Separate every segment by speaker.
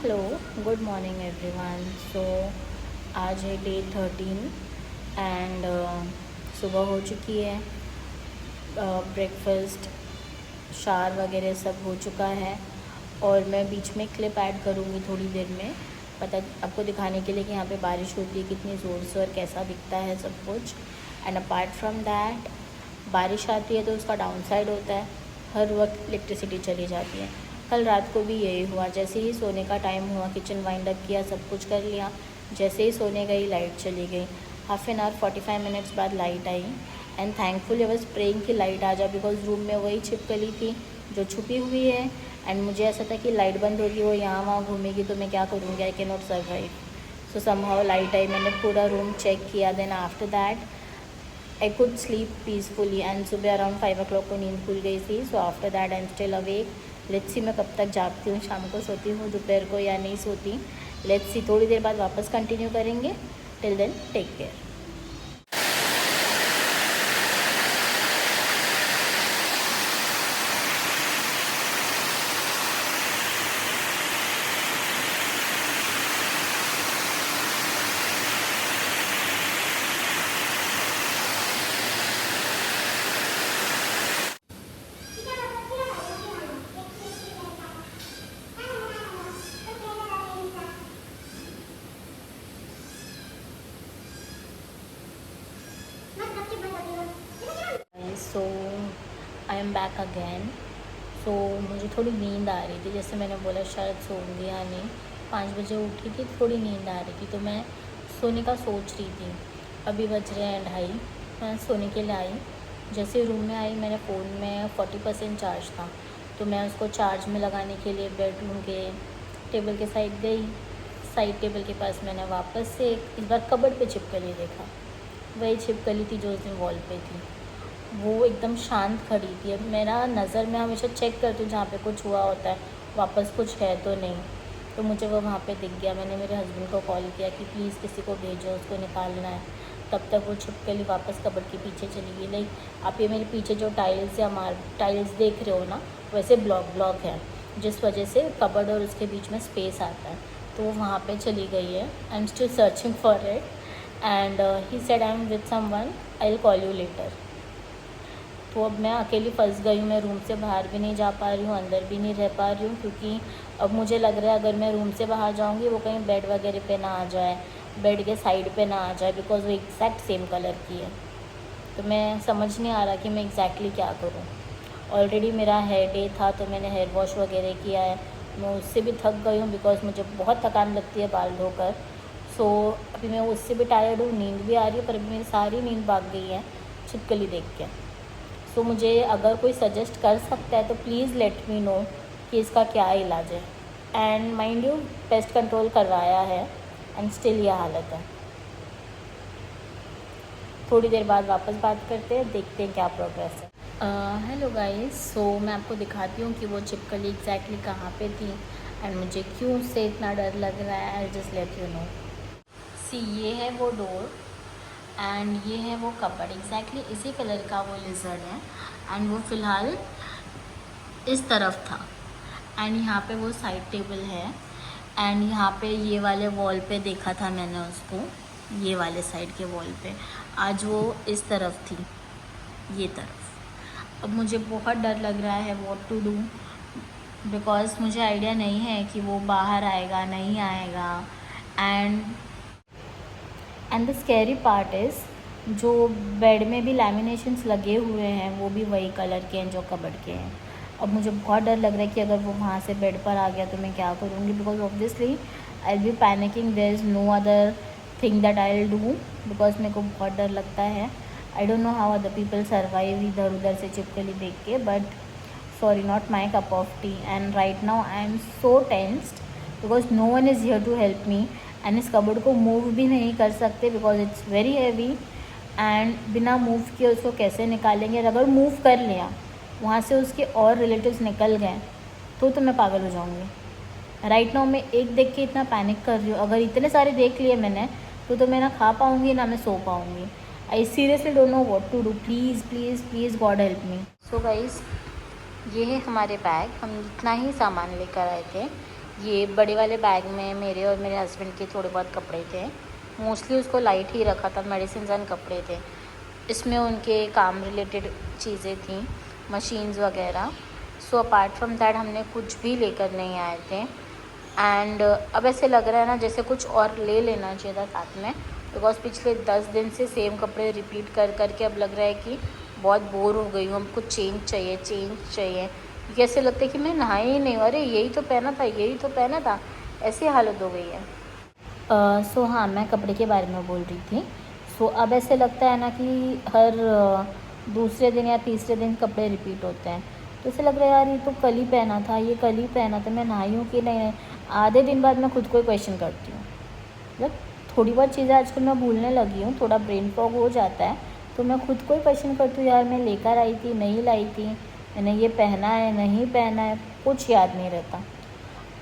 Speaker 1: Hello, good morning everyone. So आज है day 13 and सुबह हो चुकी है। ब्रेकफास्ट शावर वगैरह सब हो चुका है और मैं बीच में क्लिप ऐड करूँगी थोड़ी देर में, पता आपको दिखाने के लिए कि यहाँ पे बारिश होती है कितनी ज़ोर से और कैसा दिखता है सब कुछ। एंड अपार्ट फ्रॉम दैट, बारिश आती है तो उसका डाउन साइड होता है, हर वक्त इलेक्ट्रिसिटी चली जाती है। कल रात को भी यही हुआ, जैसे ही सोने का टाइम हुआ किचन वाइंड अप किया, सब कुछ कर लिया, जैसे ही सोने गई लाइट चली गई। हाफ एन आवर 45 मिनट्स बाद light I and thankfully I was praying कि लाइट आ जाए, बिकॉज रूम में वही छिपकली थी जो छुपी हुई है। एंड मुझे ऐसा था कि लाइट बंद होगी, वो यहाँ वहाँ घूमेगी तो मैं क्या करूँगी, I can not survive. So somehow light आई, मैंने पूरा रूम चेक किया, then after that I could sleep peacefully and सुबह अराउंड 5 o'clock को नींद खुल गई थी। So after that I am still awake. Let's see मैं कब तक जागती हूँ, शाम को सोती हूँ, दोपहर को या नहीं सोती। लेट्स सी, थोड़ी देर बाद वापस कंटिन्यू करेंगे। Till then take care. So I am back again. So मुझे थोड़ी नींद आ रही थी, जैसे मैंने बोला शायद सोऊंगी या नहीं। 5 बजे उठी थी, थोड़ी नींद आ रही थी तो मैं सोने का सोच रही थी। अभी बज रहे हैं 2:30, मैं सोने के लिए आई। जैसे रूम में आई, मेरे फ़ोन में 40% चार्ज था, तो मैं उसको चार्ज में लगाने के लिए बेडरूम के टेबल के साइड गई। साइड टेबल के पास मैंने वापस से इस बार कबर्ड पे छिपकली देखा। वही छिपकली थी जो उस दिन वॉल पे थी। वो एकदम शांत खड़ी थी। अब मेरा नज़र में हमेशा चेक करती हूँ जहाँ पे कुछ हुआ होता है, वापस कुछ है तो नहीं। तो मुझे वो वहाँ पे दिख गया। मैंने मेरे हस्बैंड को कॉल किया कि प्लीज़ किसी को भेजो, उसको निकालना है। तब तक वो छिपकली वापस कबर्ड के पीछे चली गई। लाइक आप ये मेरे पीछे जो टाइल्स या टाइल्स देख रहे हो ना, वैसे ब्लॉक है, जिस वजह से कबर्ड और उसके बीच में स्पेस आता है। तो वो वहाँ पर चली गई है। आई am still searching for it and he said I am with someone, I will call you later. तो अब मैं अकेली फंस गई हूँ। मैं रूम से बाहर भी नहीं जा पा रही हूँ, अंदर भी नहीं रह पा रही हूँ, क्योंकि अब मुझे लग रहा है अगर मैं रूम से बाहर जाऊँगी वो कहीं बेड वगैरह पे ना आ जाए, बेड के साइड पे ना आ जाए, बिकॉज़ वो एग्जैक्ट सेम कलर की है। तो मैं समझ नहीं आ रहा कि मैं एग्जैक्टली क्या करूँ। ऑलरेडी मेरा हेयर डे था तो मैंने हेयर वॉश वगैरह किया है। मैं उससे भी थक गई हूँ, बिकॉज़ मुझे बहुत थकान लगती है बाल धोकर। सो अभी मैं उससे भी टायर्ड हूँ, नींद भी आ रही है, पर अभी मेरी सारी नींद भाग गई है छिपकली देख के। सो मुझे अगर कोई सजेस्ट कर सकता है तो प्लीज़ लेट मी नो कि इसका क्या इलाज है। And mind you, pest control करवाया है एंड स्टिल ये हालत है। थोड़ी देर बाद वापस बात करते हैं, देखते हैं क्या प्रोग्रेस है। हेलो गाइस, सो मैं आपको दिखाती हूँ कि वो छिपकली एग्जैक्टली कहाँ पे थी एंड मुझे क्यों उससे इतना डर लग रहा है। I just let you know. See, ये है वो डोर एंड ये है वो कपड़। एग्जैक्टली इसी कलर का वो लिजर्ड है एंड वो फ़िलहाल इस तरफ था। एंड यहाँ पे वो साइड टेबल है एंड यहाँ पे ये वाले वॉल पे देखा था मैंने उसको, ये वाले साइड के वॉल पे। आज वो इस तरफ थी, ये तरफ। अब मुझे बहुत डर लग रहा है व्हाट टू डू, बिकॉज़ मुझे आइडिया नहीं है कि वो बाहर आएगा नहीं आएगा। And the scary part is, जो बेड में भी लैमिनेशंस लगे हुए हैं वो भी वही कलर के हैं जो कबर्ड के हैं। अब मुझे बहुत डर लग रहा है कि अगर वो वहाँ से बेड पर आ गया तो मैं क्या करूँगी, because obviously I will be panicking. There is no other thing that I will do, because मेरे को बहुत डर लगता है। I don't know how other people survive इधर उधर से छिपकली देख के, but sorry, not my cup of tea. And right now I am so tensed because no one is here to help me. And इस कबर्ड को move भी नहीं कर सकते because it's very heavy. And बिना मूव किए उसको कैसे निकालेंगे, और अगर मूव कर लिया वहाँ से उसके और रिलेटिव्स निकल गए तो मैं पागल हो जाऊँगी। राइट नाउ मैं एक देख के इतना पैनिक कर रही हूँ। अगर इतने सारे देख लिए मैंने तो मैं ना खा पाऊँगी ना मैं सो पाऊँगी। I seriously don't know what to do. Please please please God help me. So guys, ये है हमारे बैग। हम इतना ही सामान लेकर आए थे। ये बड़े वाले बैग में मेरे और मेरे हस्बैंड के थोड़े बहुत कपड़े थे, मोस्टली उसको लाइट ही रखा था, मेडिसिन एंड कपड़े थे। इसमें उनके काम रिलेटेड चीज़ें थी, मशीन्स वगैरह। सो अपार्ट फ्रॉम दैट हमने कुछ भी लेकर नहीं आए थे। एंड अब ऐसे लग रहा है ना जैसे कुछ और ले लेना चाहिए था साथ में, बिकॉज पिछले 10 दिन से सेम कपड़े रिपीट कर के अब लग रहा है कि बहुत बोर हो गई हूँ, हमको चेंज चाहिए क्योंकि ऐसे लगता है कि मैं नहाई ही नहीं, अरे यही तो पहना था, ऐसी हालत हो गई है। सो हाँ, मैं कपड़े के बारे में बोल रही थी। सो अब ऐसे लगता है ना कि हर दूसरे दिन या तीसरे दिन कपड़े रिपीट होते हैं, तो ऐसे लग रहा है यार ये तो कल ही पहना था, मैं नहाई हूँ कि नहीं। आधे दिन बाद मैं खुद को ही क्वेश्चन करती हूँ। मतलब थोड़ी बहुत चीज़ें आजकल मैं भूलने लगी हूँ, थोड़ा ब्रेन फॉग हो जाता है, तो मैं खुद को ही क्वेश्चन करती हूँ, यार मैं लेकर आई थी, नहीं लाई थी, मैंने ये पहना है, नहीं पहना है, कुछ याद नहीं रहता।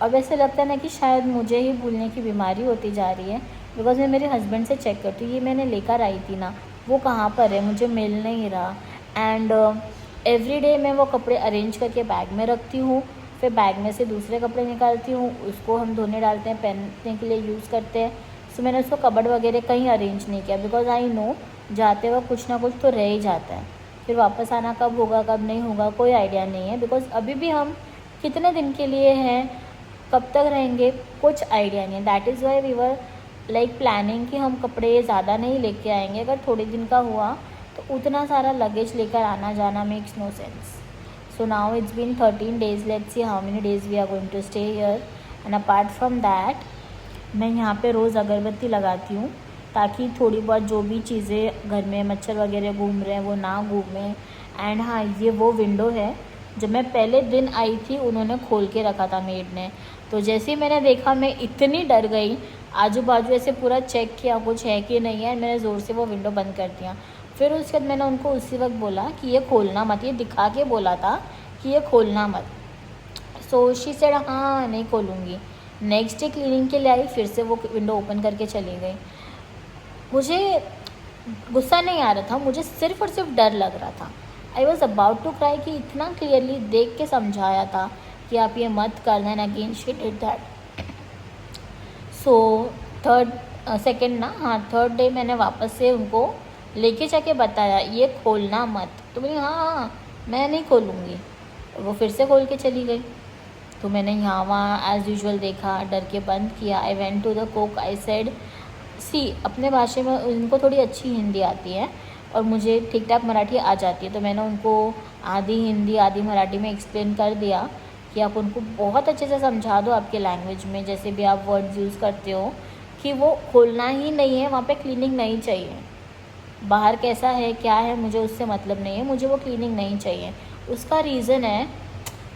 Speaker 1: अब ऐसे लगता है ना कि शायद मुझे ही भूलने की बीमारी होती जा रही है, बिकॉज मैं मेरे हस्बैंड से चेक करती हूँ, ये मैंने लेकर आई थी ना, वो कहाँ पर है, मुझे मिल नहीं रहा। एंड एवरी डे मैं वो कपड़े अरेंज करके बैग में रखती हूँ, फिर बैग में से दूसरे कपड़े निकालती हूँ, उसको हम धोने डालते हैं, पहनने के लिए यूज़ करते हैं। सो मैंने उसको कबर्ड वगैरह कहीं अरेंज नहीं किया, बिकॉज आई नो जाते वक्त कुछ ना कुछ तो रह ही जाता है, फिर वापस आना कब होगा कब नहीं होगा कोई आइडिया नहीं है, बिकॉज अभी भी हम कितने दिन के लिए हैं, कब तक रहेंगे, कुछ आइडिया नहीं है। That is why we were like planning कि हम कपड़े ज़्यादा नहीं लेके आएंगे, अगर थोड़े दिन का हुआ तो उतना सारा लगेज लेकर आना जाना makes no sense. So now it's been 13 days, let's see how many days we are going to stay here. And apart from that मैं यहाँ पे रोज़ अगरबत्ती लगाती हूँ, ताकि थोड़ी बहुत जो भी चीज़ें घर में मच्छर वगैरह घूम रहे हैं वो ना घूमें। एंड हाँ, ये वो विंडो है, जब मैं पहले दिन आई थी उन्होंने खोल के रखा था मेड ने, तो जैसे ही मैंने देखा मैं इतनी डर गई, आजू बाजू ऐसे पूरा चेक किया कुछ है कि नहीं है, मैंने ज़ोर से वो विंडो बंद कर दिया। फिर उसके बाद मैंने उनको उसी वक्त बोला कि ये खोलना मत, ये दिखा के बोला था कि ये खोलना मत। सो शी सेड हाँ नहीं खोलूँगी। नेक्स्ट डे क्लीनिंग के लिए आई, फिर से वो विंडो ओपन करके चली गई। मुझे गुस्सा नहीं आ रहा था, मुझे सिर्फ और सिर्फ डर लग रहा था। I was about to cry कि इतना क्लियरली देख के समझाया था कि आप ये मत करना, and again she did that. So third day मैंने वापस से उनको लेके जाके बताया ये खोलना मत, तो बोली हाँ मैं नहीं खोलूँगी। वो फिर से खोल के चली गई, तो मैंने यहाँ वहाँ एज़ यूजुअल देखा, डर के बंद किया। I went to the cook, I said see, अपने भाषा में उनको थोड़ी अच्छी हिंदी आती है और मुझे ठीक ठाक मराठी आ जाती है, तो मैंने उनको आधी हिंदी आधी मराठी में एक्सप्लेन कर दिया कि आप उनको बहुत अच्छे से समझा दो आपके लैंग्वेज में, जैसे भी आप वर्ड्स यूज़ करते हो, कि वो खोलना ही नहीं है, वहाँ पे क्लीनिंग नहीं चाहिए। बाहर कैसा है क्या है मुझे उससे मतलब नहीं है, मुझे वो क्लीनिंग नहीं चाहिए। उसका रीज़न है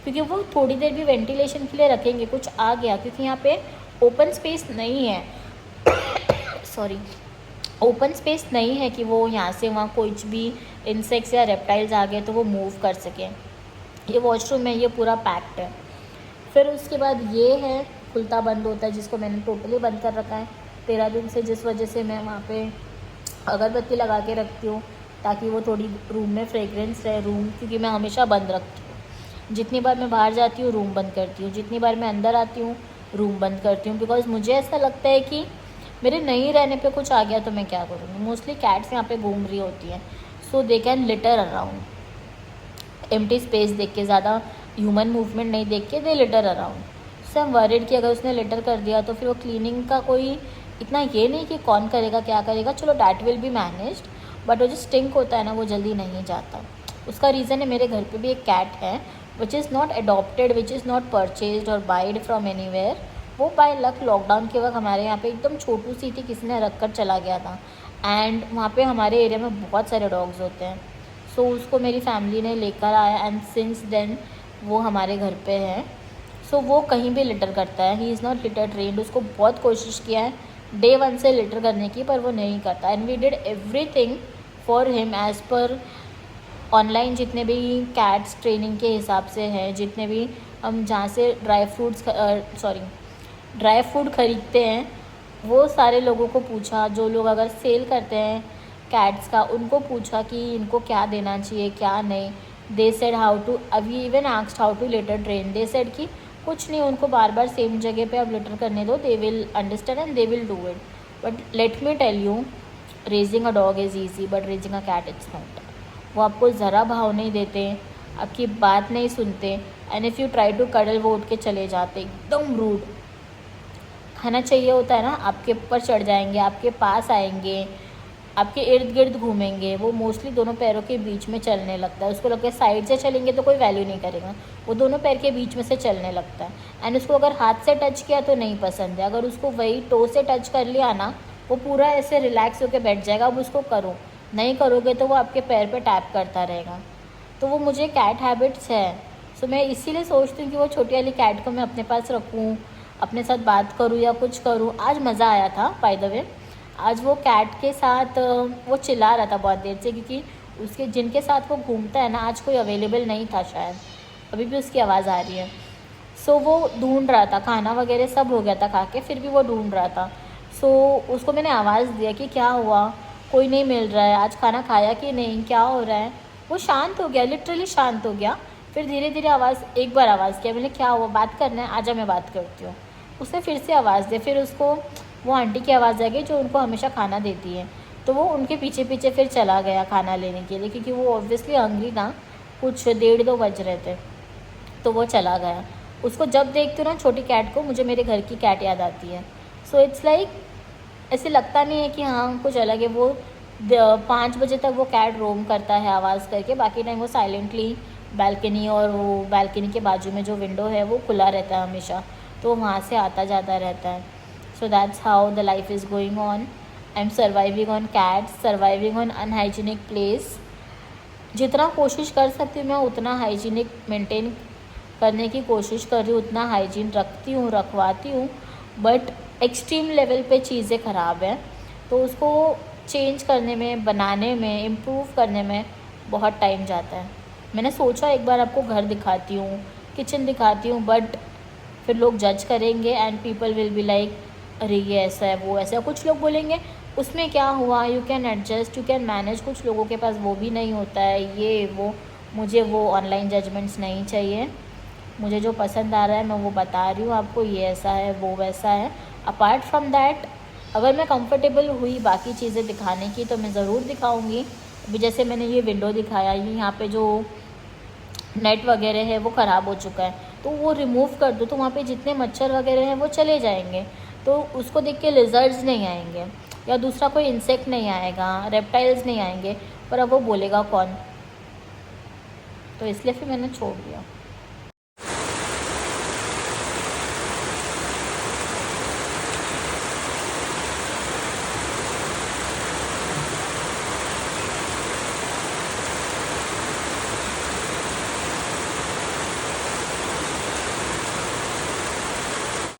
Speaker 1: क्योंकि वो थोड़ी देर भी वेंटिलेशन के लिए रखेंगे, कुछ आ गया, क्योंकि यहाँ पे ओपन स्पेस नहीं है सॉरी ओपन स्पेस नहीं है कि वो यहाँ से वहाँ कुछ भी इंसेक्ट्स या रेप्टाइल्स आ गए तो वो मूव कर सकें। ये वॉशरूम है, ये पूरा पैक्ड है। फिर उसके बाद ये है खुलता बंद होता है, जिसको मैंने टोटली बंद कर रखा है 13 दिन से, जिस वजह से मैं वहाँ पे अगरबत्ती लगा के रखती हूँ ताकि वो थोड़ी रूम में फ्रेगरेंस रहे, रूम क्योंकि मैं हमेशा बंद रखती हूँ। जितनी बार मैं बाहर जाती हूँ रूम बंद करती हूँ, जितनी बार मैं अंदर आती हूँ रूम बंद करती हूँ, बिकॉज मुझे ऐसा लगता है कि मेरे नहीं रहने पे कुछ आ गया तो मैं क्या करूँगी। मोस्टली कैट्स यहाँ पे घूम रही होती हैं, so they can litter around. Empty space देख के, ज़्यादा ह्यूमन मूवमेंट नहीं देख के, they litter around. So I am worried कि अगर उसने लिटर कर दिया तो फिर वो क्लीनिंग का कोई इतना ये नहीं कि कौन करेगा क्या करेगा, चलो that will be managed, but वो जो स्टिंक होता है ना वो जल्दी नहीं जाता। उसका रीज़न है मेरे घर पे भी एक कैट है which is not adopted, which is not purchase और बाइड फ्रॉम एनीवेयर। वो बाय लक लॉकडाउन के वक्त हमारे यहाँ पे एकदम छोटू सी थी, किसी ने रख कर चला गया था, एंड वहाँ पे हमारे एरिया में बहुत सारे डॉग्स होते हैं। सो उसको मेरी फैमिली ने लेकर आया एंड सिंस देन वो हमारे घर पे है। सो वो कहीं भी लिटर करता है, he is not litre trend. उसको बहुत कोशिश किया है डे 1 से लिटर करने की, पर वो नहीं करता, and we did everything for him as per online जितने भी कैट्स ट्रेनिंग के हिसाब से हैं, जितने भी हम जहाँ से ड्राई फूड ख़रीदते हैं, वो सारे लोगों को पूछा, जो लोग अगर सेल करते हैं कैट्स का उनको पूछा कि इनको क्या देना चाहिए क्या नहीं। दे सेड हाउ टू, अभी even asked how to litter train, they said कि कुछ नहीं, उनको बार बार सेम जगह पे आप लिटर करने दो, they will understand and they will do it. But let me tell you, raising a dog is easy but raising a cat it's not. वो आपको ज़रा भाव नहीं देते, आपकी बात नहीं सुनते, and if you try to cuddle वो उठ के चले जाते, एकदम रूड. खाना चाहिए होता है ना, आपके ऊपर चढ़ जाएंगे, आपके पास आएंगे, आपके इर्द गिर्द घूमेंगे. वो मोस्टली दोनों पैरों के बीच में चलने लगता है. उसको लगता है साइड से चलेंगे तो कोई वैल्यू नहीं करेगा, वो दोनों पैर के बीच में से चलने लगता है. एंड उसको अगर हाथ से टच किया तो नहीं पसंद है, अगर उसको वही टो से टच कर लिया ना, वो पूरा ऐसे रिलैक्स होकर बैठ जाएगा. अब उसको करो, नहीं करोगे तो वो आपके पैर पे टैप करता रहेगा. तो वो मुझे कैट हैबिट्स है. सो मैं इसीलिए सोचती हूँ कि वो छोटी वाली कैट को मैं अपने पास रखूँ, अपने साथ बात करूँ या कुछ करूँ. आज मज़ा आया था बाय द वे. आज वो कैट के साथ वो चिल्ला रहा था बहुत देर से, क्योंकि उसके जिनके साथ वो घूमता है ना, आज कोई अवेलेबल नहीं था शायद, अभी भी उसकी आवाज़ आ रही है. सो वो ढूंढ रहा था, खाना वगैरह सब हो गया था खा के, फिर भी वो ढूंढ रहा था. सो उसको मैंने आवाज़ दिया कि क्या हुआ, कोई नहीं मिल रहा है, आज खाना खाया कि नहीं, क्या हो रहा है. वो शांत हो गया, लिटरली शांत हो गया. फिर धीरे धीरे एक बार आवाज़ किया मैंने, क्या हुआ, बात करना है, आजा मैं बात करती हूँ. उसने फिर से आवाज़ दी. फिर उसको वो आंटी की आवाज़ आ गई जो उनको हमेशा खाना देती है, तो वो उनके पीछे पीछे फिर चला गया खाना लेने के लिए, क्योंकि वो ऑब्वियसली हंग्री था. कुछ 1:30-2 बज रहे थे, तो वो चला गया. उसको जब देखती हूँ ना छोटी कैट को, मुझे मेरे घर की कैट याद आती है. सो इट्स लाइक ऐसे लगता नहीं है कि हाँ कुछ अलग है. वो 5 बजे तक वो कैट रोम करता है आवाज़ करके, बाकी टाइम वो साइलेंटली बालकनी, और वो बालकनी के बाजू में जो विंडो है वो खुला रहता है हमेशा, तो वहाँ से आता जाता रहता है. So that's how the life is going on. I am surviving on cats, surviving on unhygienic place. जितना कोशिश कर सकती हूँ मैं उतना हाइजीनिक मेंटेन करने की कोशिश कर रही हूँ, उतना हाइजीन रखती हूँ, रखवाती हूँ. बट एक्सट्रीम लेवल पे चीज़ें ख़राब हैं, तो उसको चेंज करने में, बनाने में, इम्प्रूव करने में बहुत टाइम जाता है. मैंने सोचा एक बार आपको घर दिखाती हूँ, किचन दिखाती हूँ, बट फिर लोग जज करेंगे and people will be like अरे ये ऐसा है, वो ऐसा है. कुछ लोग बोलेंगे उसमें क्या हुआ, you can adjust, you can manage. कुछ लोगों के पास वो भी नहीं होता है, ये वो. मुझे वो ऑनलाइन जजमेंट्स नहीं चाहिए. मुझे जो पसंद आ रहा है मैं वो बता रही हूँ आपको, ये ऐसा है, वो वैसा है. अपार्ट फ्रॉम दैट, अगर मैं कंफर्टेबल हुई बाकी चीज़ें दिखाने की तो मैं ज़रूर दिखाऊंगी. अभी जैसे मैंने ये विंडो दिखाया, ये यहाँ पे जो नेट वगैरह है वो ख़राब हो चुका है, तो वो रिमूव कर दो, तो वहाँ पे जितने मच्छर वगैरह हैं वो चले जाएंगे. तो उसको देख के लिजर्ड्स नहीं आएंगे, या दूसरा कोई इंसेक्ट नहीं आएगा, रेप्टाइल्स नहीं आएंगे. पर अब वो बोलेगा कौन, तो इसलिए फिर मैंने छोड़ दिया.